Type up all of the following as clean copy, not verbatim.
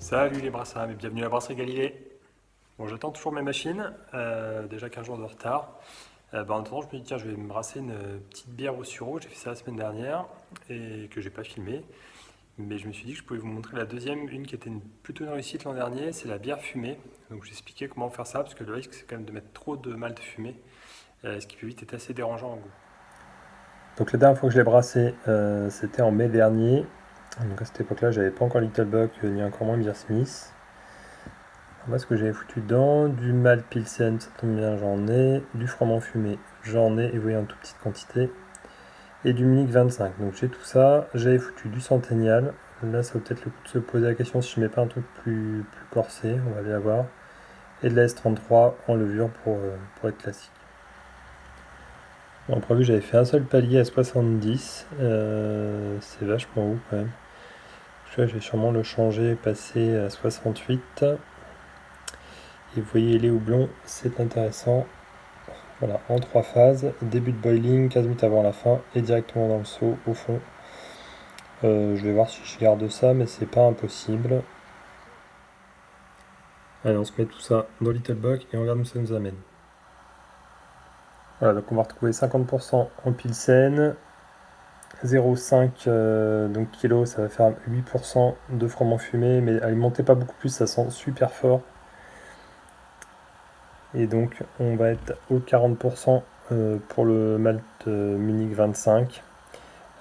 Salut les brassards et bienvenue à la brasserie Galilée. Bon, j'attends toujours mes machines, déjà 15 jours de retard. En attendant, je me dis, tiens, je vais me brasser une petite bière au sureau. J'ai fait ça la semaine dernière et que j'ai pas filmé. Mais je me suis dit que je pouvais vous montrer la deuxième, une qui était plutôt une réussite l'an dernier, c'est la bière fumée. Donc, je vais expliquer comment faire ça parce que le risque, c'est quand même de mettre trop de malt fumé, ce qui peut vite être assez dérangeant en goût. Donc, la dernière fois que je l'ai brassé, c'était en mai dernier. Donc, à cette époque-là, j'avais pas encore Little Buck ni encore moins Beer Smith. Moi, ce que j'avais foutu dedans, du malt pilsen, ça tombe bien, j'en ai. Du froment fumé, j'en ai, et vous voyez en toute petite quantité. Et du Munich 25. Donc j'ai tout ça. J'avais foutu du Centennial. Là, ça vaut peut-être le coup de se poser la question si je mets pas un truc plus corsé, on va bien voir. Et de la S33 en levure pour être classique. En prévu, j'avais fait un seul palier à 70. C'est vachement haut quand même. Je vais sûrement le changer, passer à 68. Et vous voyez, les houblons, c'est intéressant. Voilà, en trois phases. Début de boiling, 15 minutes avant la fin, et directement dans le seau, au fond. Je vais voir si je garde ça, mais c'est pas impossible. Allez, on se met tout ça dans Little Buck et on regarde où ça nous amène. Voilà, donc on va retrouver 50% en Pilsen, 0,5 donc kilo, ça va faire 8% de froment fumé, mais alimentez pas beaucoup plus, ça sent super fort. Et donc on va être au 40% pour le malt Munich 25.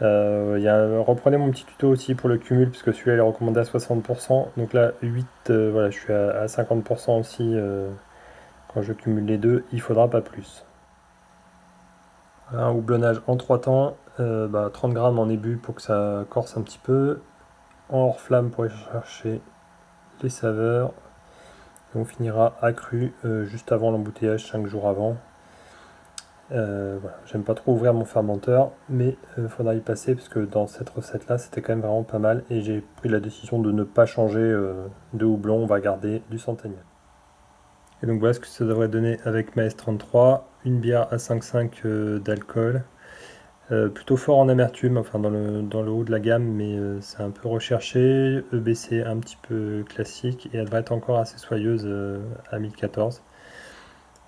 Reprenez mon petit tuto aussi pour le cumul, puisque celui-là il est recommandé à 60%. Donc là, 8, voilà, je suis à 50% aussi quand je cumule les deux, il faudra pas plus. Voilà, un houblonnage en 3 temps, 30 grammes en début pour que ça corse un petit peu, en hors flamme pour aller chercher les saveurs. Et on finira accru juste avant l'embouteillage, 5 jours avant. Voilà. J'aime pas trop ouvrir mon fermenteur, mais il faudra y passer parce que dans cette recette là c'était quand même vraiment pas mal et j'ai pris la décision de ne pas changer de houblon, on va garder du Centennial. Et donc voilà ce que ça devrait donner avec ma S33, une bière à 5,5 d'alcool, plutôt fort en amertume, enfin dans le haut de la gamme, mais c'est un peu recherché, EBC un petit peu classique et elle devrait être encore assez soyeuse à 1014.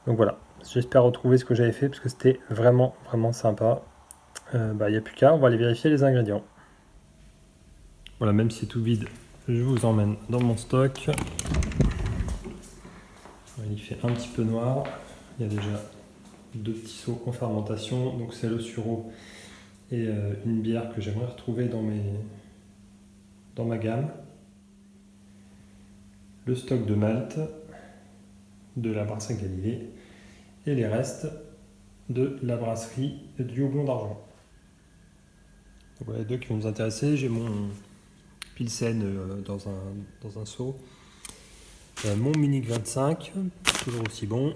Donc voilà, j'espère retrouver ce que j'avais fait parce que c'était vraiment vraiment sympa. Il n'y a plus qu'à, on va aller vérifier les ingrédients. Voilà, même si c'est tout vide, je vous emmène dans mon stock. Il fait un petit peu noir. Il y a déjà deux petits seaux en fermentation. Donc c'est le sureau et une bière que j'aimerais retrouver dans ma gamme. Le stock de malt de la brasserie Galilée et les restes de la brasserie du Houblon d'Argent. Voilà les deux qui vont nous intéresser. J'ai mon Pilsen dans un seau. Mon Munich 25, toujours aussi bon.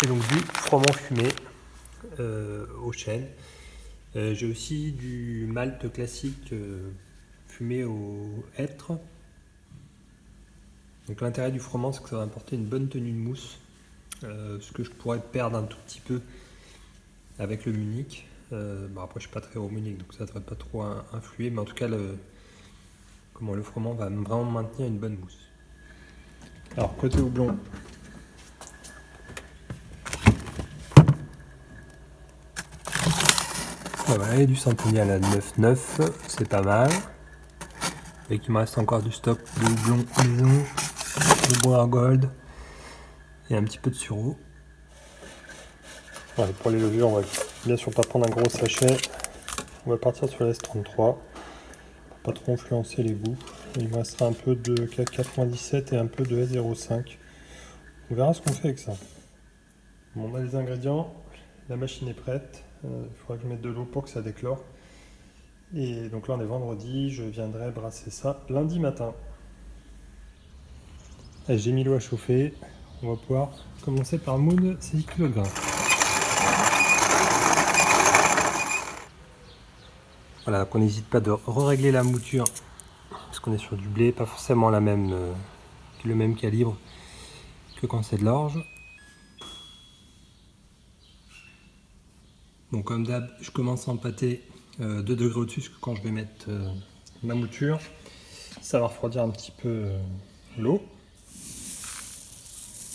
Et donc du froment fumé au chêne. J'ai aussi du malt classique fumé au hêtre. Donc l'intérêt du froment, c'est que ça va apporter une bonne tenue de mousse. Ce que je pourrais perdre un tout petit peu avec le Munich. Après, je suis pas très au Munich, donc ça ne devrait pas trop influer. Mais en tout cas, le froment va vraiment maintenir une bonne mousse. Alors, côté houblon, voilà, et du Centennial à 9,9, c'est pas mal. Et qu'il me reste encore du stock de houblon maison, de bois gold et un petit peu de sureau. Ouais, pour les levures, on va bien sûr pas prendre un gros sachet. On va partir sur la S33 pour pas trop influencer les goûts. Il me restera un peu de K97 et un peu de S05. On verra ce qu'on fait avec ça. Bon, on a les ingrédients, la machine est prête. Il faudra que je mette de l'eau pour que ça déclore. Et donc là on est vendredi, je viendrai brasser ça lundi matin. J'ai mis l'eau à chauffer, on va pouvoir commencer par moudre ces kilos de grains. Voilà, qu'on n'hésite pas de régler la mouture, parce qu'on est sur du blé, pas forcément le même calibre que quand c'est de l'orge. Bon, comme d'hab, je commence à empâter 2 degrés au-dessus, parce que quand je vais mettre ma mouture, ça va refroidir un petit peu l'eau.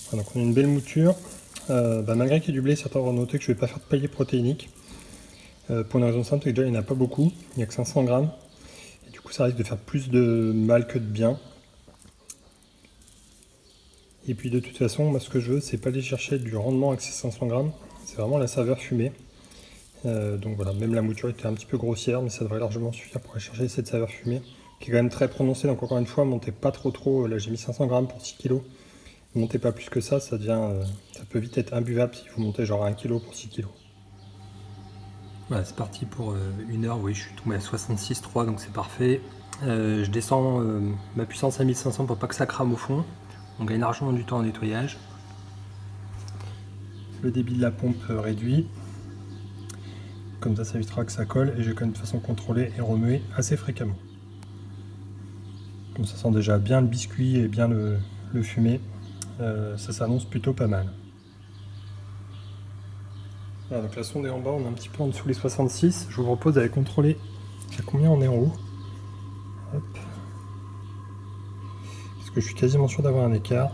Voilà, donc on a une belle mouture. Malgré qu'il y ait du blé, certains vont noter que je ne vais pas faire de palier protéinique. Pour une raison simple, c'est que déjà il n'y en a pas beaucoup, il n'y a que 500 grammes. Et du coup ça risque de faire plus de mal que de bien. Et puis de toute façon, moi ce que je veux, c'est pas aller chercher du rendement avec ces 500 grammes, c'est vraiment la saveur fumée. Donc voilà, même la mouture était un petit peu grossière, mais ça devrait largement suffire pour aller chercher cette saveur fumée, qui est quand même très prononcée. Donc encore une fois, montez pas trop, là j'ai mis 500 grammes pour 6 kg. Montez pas plus que ça, ça peut vite être imbuvable si vous montez genre à 1 kg pour 6 kg. Voilà, c'est parti pour 1 heure, oui, je suis tombé à 66,3, donc c'est parfait. Je descends ma puissance à 1500 pour pas que ça crame au fond. On gagne largement du temps en nettoyage. Le débit de la pompe réduit. Comme ça évitera que ça colle et je vais quand même de façon contrôlée et remuer assez fréquemment. Comme ça sent déjà bien le biscuit et bien le fumé. Ça s'annonce plutôt pas mal. Voilà, donc la sonde est en bas, on est un petit peu en dessous les 66. Je vous propose d'aller contrôler à combien on est en haut. Hop. Parce que je suis quasiment sûr d'avoir un écart.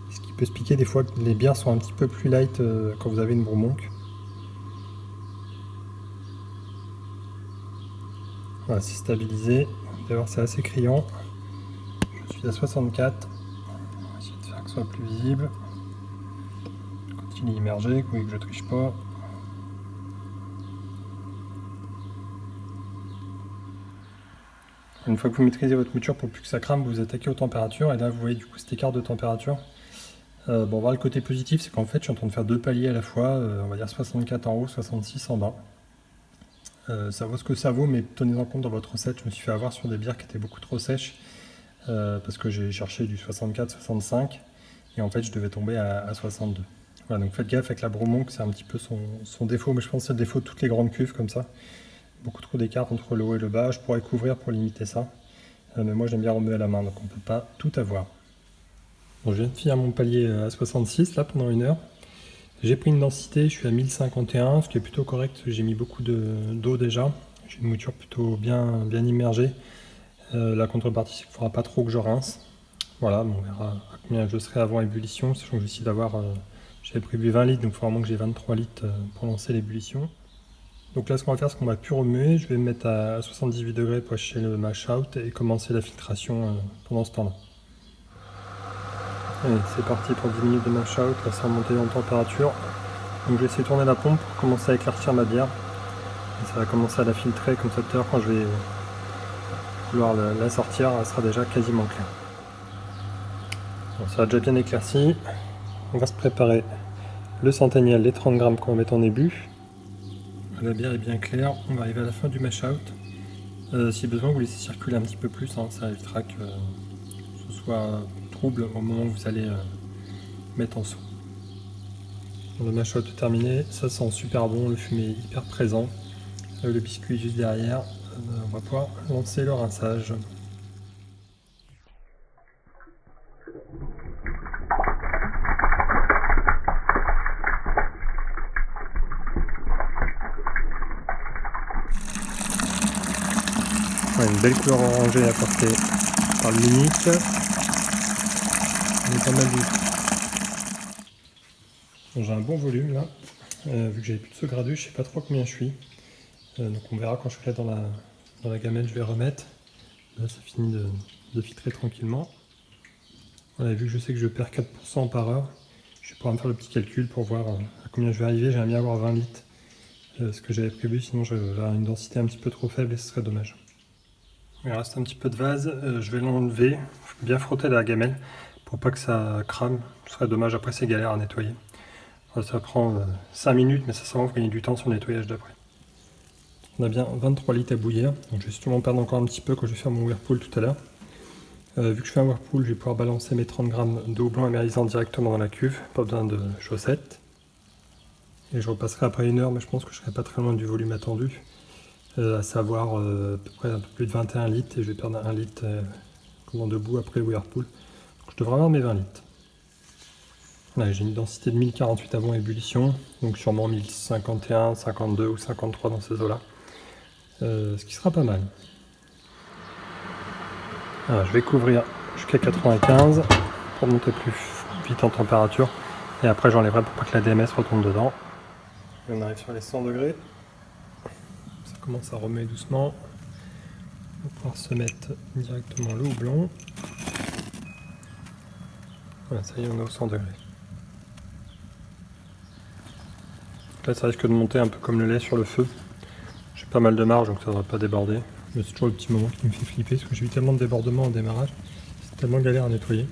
Ce qui peut se piquer des fois que les bières sont un petit peu plus light quand vous avez une Broumonk. Voilà, c'est stabilisé. Vous allez voir, c'est assez criant. Je suis à 64. On va essayer de faire que ce soit plus visible. Je continue immergé, que je triche pas. Une fois que vous maîtrisez votre mouture, pour plus que ça crame, vous attaquez aux températures. Et là, vous voyez du coup cet écart de température. Bon, on va voir le côté positif, c'est qu'en fait, je suis en train de faire 2 paliers à la fois. On va dire 64 en haut, 66 en bas. Ça vaut ce que ça vaut, mais tenez-en compte dans votre recette. Je me suis fait avoir sur des bières qui étaient beaucoup trop sèches. Parce que j'ai cherché du 64-65. Et en fait, je devais tomber à 62. Voilà, donc faites gaffe avec la Broumonk, c'est un petit peu son défaut. Mais je pense que c'est le défaut de toutes les grandes cuves comme ça. Beaucoup trop d'écart entre le haut et le bas. Je pourrais couvrir pour limiter ça. Mais moi j'aime bien remuer à la main, donc on ne peut pas tout avoir. Bon, je viens de finir mon palier à 66 là pendant 1 heure. J'ai pris une densité, je suis à 1051, ce qui est plutôt correct. J'ai mis beaucoup d'eau déjà. J'ai une mouture plutôt bien immergée. La contrepartie, c'est qu'il ne faudra pas trop que je rince. Voilà, on verra à combien je serai avant ébullition, sachant que j'ai essayé d'avoir. J'avais prévu 20 litres, donc il faut vraiment que j'ai 23 litres pour lancer l'ébullition. Donc là, ce qu'on va faire, c'est qu'on va plus remuer. Je vais me mettre à 78 degrés pour acheter le mash out et commencer la filtration pendant ce temps-là. Allez, c'est parti pour 10 minutes de mash out. Là, c'est remonté en température. Donc je vais essayer de tourner la pompe pour commencer à éclaircir ma bière. Et ça va commencer à la filtrer, comme ça tout à l'heure, quand je vais vouloir la sortir, elle sera déjà quasiment claire. Bon, ça a déjà bien éclairci. On va se préparer le centennial, les 30 grammes qu'on va mettre en début. La bière est bien claire, on va arriver à la fin du mash out. Si besoin, vous laissez circuler un petit peu plus, hein, ça évitera que ce soit trouble au moment où vous allez mettre en seau. Le mash out est terminé, ça sent super bon, le fumé est hyper présent. Le biscuit juste derrière, on va pouvoir lancer le rinçage. Ouais, une belle couleur orangée apportée par le Munich. On est pas mal du tout. Bon, j'ai un bon volume là. Vu que j'avais plus de ce gradus, je sais pas trop combien je suis. Donc on verra quand je serai dans la gamelle, je vais remettre. Là ça finit de filtrer tranquillement. Voilà, vu que je sais que je perds 4% par heure, je vais pouvoir me faire le petit calcul pour voir à combien je vais arriver. J'aimerais bien avoir 20 litres, ce que j'avais prévu, sinon je vais avoir une densité un petit peu trop faible et ce serait dommage. Il reste un petit peu de vase, je vais l'enlever, bien frotter la gamelle pour pas que ça crame. Ce serait dommage, après c'est galère à nettoyer. Alors, ça prend 5 minutes, mais ça va vous gagner du temps sur le nettoyage d'après. On a bien 23 litres à bouillir, donc je vais sûrement perdre encore un petit peu quand je vais faire mon whirlpool tout à l'heure. Vu que je fais un whirlpool, je vais pouvoir balancer mes 30 grammes de houblon amérisant directement dans la cuve, pas besoin de chaussettes. Et je repasserai après 1 heure, mais je pense que je serai pas très loin du volume attendu. À savoir à peu près un peu plus de 21 litres, et je vais perdre 1 litre debout après le whirlpool. Donc je devrais avoir mes 20 litres. Là, j'ai une densité de 1048 avant ébullition, donc sûrement 1051, 52 ou 53 dans ces eaux-là. Ce qui sera pas mal. Alors, je vais couvrir jusqu'à 95 pour monter plus vite en température. Et après j'enlèverai pour pas que la DMS retombe dedans. Et on arrive sur les 100 degrés. Ça commence à remuer doucement. On va pouvoir se mettre directement le houblon. Voilà, ça y est, on est aux 100 degrés. Là, ça risque de monter un peu comme le lait sur le feu. J'ai pas mal de marge, donc ça ne devrait pas déborder. Mais c'est toujours le petit moment qui me fait flipper, parce que j'ai eu tellement de débordements au démarrage. C'est tellement galère à nettoyer.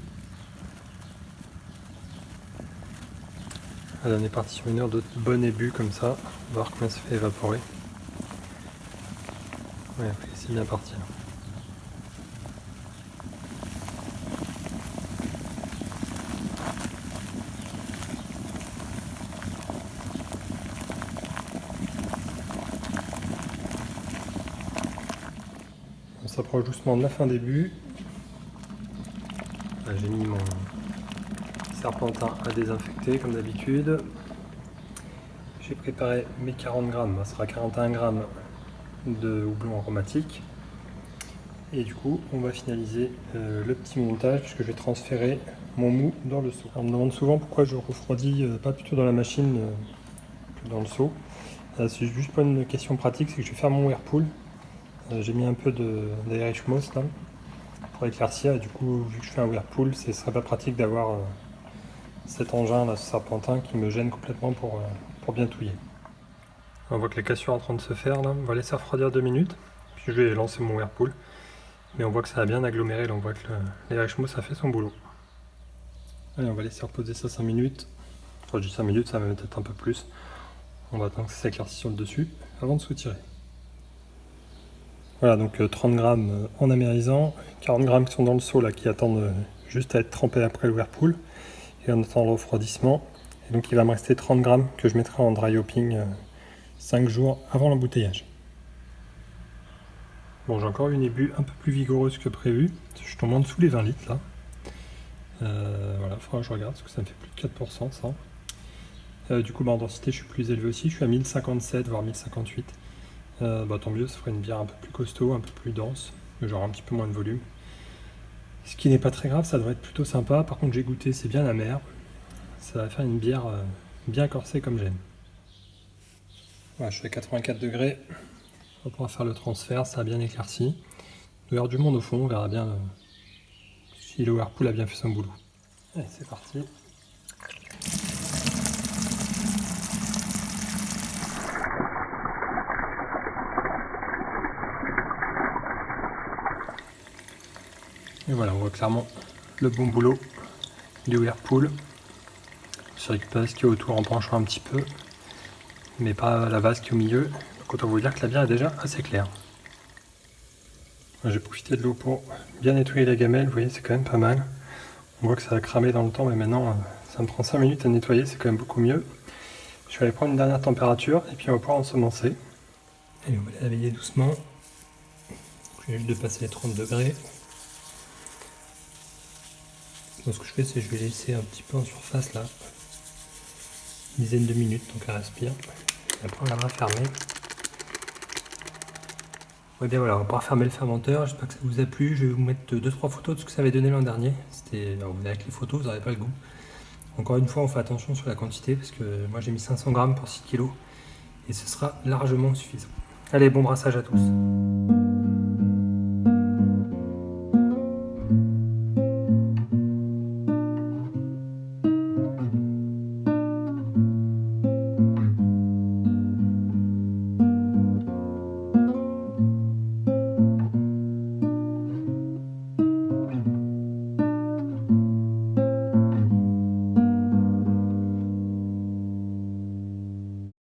Allez, on est parti sur une heure de bon ébut comme ça. On va voir combien ça fait évaporer. Ouais, c'est bien parti. On s'approche doucement de la fin début. J'ai mis mon serpentin à désinfecter comme d'habitude. J'ai préparé mes 40 grammes, ça sera 41 grammes de houblon aromatique. Et du coup, on va finaliser le petit montage puisque je vais transférer mon mou dans le seau. Alors, on me demande souvent pourquoi je refroidis pas plutôt dans la machine que dans le seau. C'est juste pas une question pratique, c'est que je vais faire mon whirlpool. J'ai mis un peu d'Irish Moss là pour éclaircir et du coup, vu que je fais un whirlpool, ce serait pas pratique d'avoir cet engin là, ce serpentin qui me gêne complètement pour bien touiller. On voit que la cassure est en train de se faire là. On va laisser refroidir 2 minutes, puis je vais lancer mon whirlpool. Mais on voit que ça a bien aggloméré, là on voit que l'Irish Moss a fait son boulot. Allez, on va laisser reposer ça 5 minutes. Enfin, je dis 5 minutes, ça va peut-être un peu plus. On va attendre que ça s'éclaircisse sur le dessus avant de soutirer. Voilà, donc 30 grammes en amérisant, 40 grammes qui sont dans le seau là, qui attendent juste à être trempés après le whirlpool. Et on attend le refroidissement. Et donc il va me rester 30 grammes que je mettrai en dry hopping 5 jours avant l'embouteillage. Bon, j'ai encore une ébue un peu plus vigoureuse que prévu. Je tombe en dessous les 20 litres là. Voilà, il faudra que je regarde parce que ça me fait plus de 4% ça. Du coup, en densité, je suis plus élevé aussi. Je suis à 1057 voire 1058. Tant mieux, ça ferait une bière un peu plus costaud, un peu plus dense, mais j'aurai un petit peu moins de volume. Ce qui n'est pas très grave, ça devrait être plutôt sympa. Par contre, j'ai goûté, c'est bien amer. Ça va faire une bière bien corsée comme j'aime. Voilà, je suis à 84 degrés. On va pouvoir faire le transfert, ça a bien éclairci. Il doit y avoir du monde au fond, on verra bien si le whirlpool a bien fait son boulot. Allez, c'est parti. Et voilà, on voit clairement le bon boulot du whirlpool. Je récupère ce qui est autour en penchant un petit peu, mais pas la vase qui est au milieu. Donc autant vous dire que la bière est déjà assez claire. J'ai profité de l'eau pour bien nettoyer la gamelle, vous voyez c'est quand même pas mal. On voit que ça a cramé dans le temps, mais maintenant ça me prend 5 minutes à nettoyer, c'est quand même beaucoup mieux. Je vais aller prendre une dernière température et puis on va pouvoir ensemencer. Allez, on va la veiller doucement. Je viens juste de passer les 30 degrés. Donc ce que je fais, c'est que je vais laisser un petit peu en surface là, une dizaine de minutes, donc elle respire. Et après on viendra fermer. Et bien voilà, on va pouvoir fermer le fermenteur. J'espère que ça vous a plu. Je vais vous mettre 2-3 photos de ce que ça avait donné l'an dernier. Alors avec les photos, vous n'aurez pas le goût. Encore une fois, on fait attention sur la quantité parce que moi j'ai mis 500 grammes pour 6 kg et ce sera largement suffisant. Allez, bon brassage à tous.